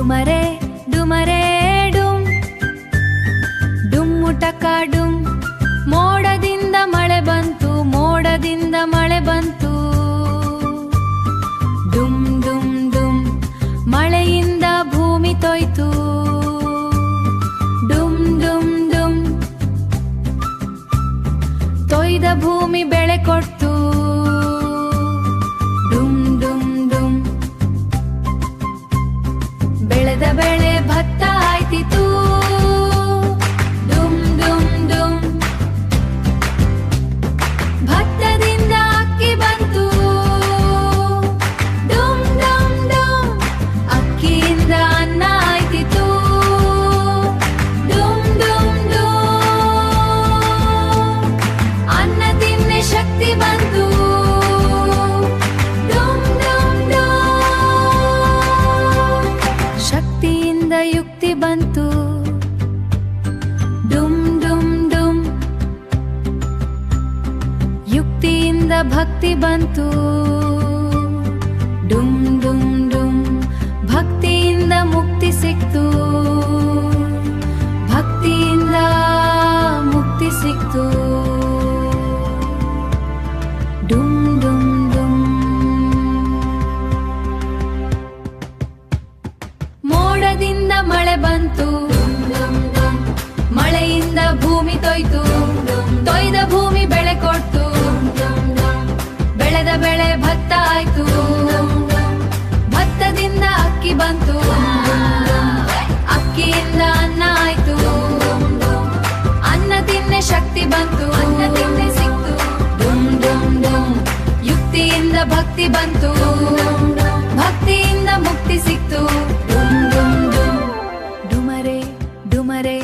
ಡುಮರೆ ಡುಮರೆ ಡುಮ್ ಡುಮ್ಮುಟಕ ಡುಮ್. ಮೋಡದಿಂದ ಮಳೆ ಬಂತು, ಮೋಡದಿಂದ ಮಳೆ ಬಂತು. ಡುಮ್ ಡುಮ್ ಡುಮ್ ಮಳೆಯಿಂದ ಭೂಮಿ ತೊಯ್ತು. ಡುಮ್ ಡುಮ್ ಡುಮ್ ತೊಯ್ದ ಭೂಮಿ ಬೆಳೆ ಕೊಡ್ತು. ಡುಮ್ ಡುಮ್ ಡುಮ್ ಬೆಳೆದ ಬೆಳೆ ಭತ್ತ ಆಯ್ತಿತು. ಡುಮ್ ಡುಮ್ ಡುಮ್ ಭತ್ತದಿಂದ ಅಕ್ಕಿ ಬಂತು. ಡುಮ್ ಡುಮ್ ಡುಮ್ ಅಕ್ಕಿಯಿಂದ ಅನ್ನ ಆಯ್ತಿತು. ಡುಮ್ ಡುಮ್ ಡುಮ್ ಅನ್ನ ತಿನ್ನೆ ಶಕ್ತಿ ಬಂತು. ಡುಮ್ ಡುಮ್ ಡುಮ್ ಶಕ್ತಿಯಿಂದ ಯುಕ್ತಿ ಬಂತು. ಡುಮ್ ಡುಮ್ ಡುಮ್ ಯುಕ್ತಿಯಿಂದ ಭಕ್ತಿ ಬಂತು. ಡುಮ್ ಡುಮ್ ಡುಮ್ ಭಕ್ತಿಯಿಂದ ಮುಕ್ತಿ ಸಿಕ್ತು. ಭಕ್ತಿಯಿಂದ ಮುಕ್ತಿ ಸಿಕ್ತು. ಡುಮ್ ಡುಮ್ ಡುಮ್ ಮೋಡದಿಂದ ಮಳೆ ಬಂತು. ಮಳೆಯಿಂದ ಭೂಮಿ ತೊಯ್ತು. ತೊಯ್ದ ಭೂಮಿ ಬೆಳೆ ಕೊಡ್ತು. ಬೆಳೆದ ಬೆಳೆ ಭತ್ತ ಆಯ್ತು. ಭತ್ತದಿಂದ ಅಕ್ಕಿ ಬಂತು. ಅಕ್ಕಿಯಿಂದ ಅನ್ನ ಆಯ್ತು. ಅನ್ನ ತಿನ್ನೆ ಶಕ್ತಿ ಬಂತು. ಅನ್ನ ತಿನ್ನೆ ಸಿಕ್ತು. ಡುಮ್ ಡುಮ್ ಡುಮ್ ಯುಕ್ತಿಯಿಂದ ಭಕ್ತಿ ಬಂತು. ಭಕ್ತಿಯಿಂದ ಮುಕ್ತಿ ಸಿಕ್ತು. ಡುಮ್ ಡುಮ್ ಡುಮ್ ಡುಮರೆ ಡುಮರೆ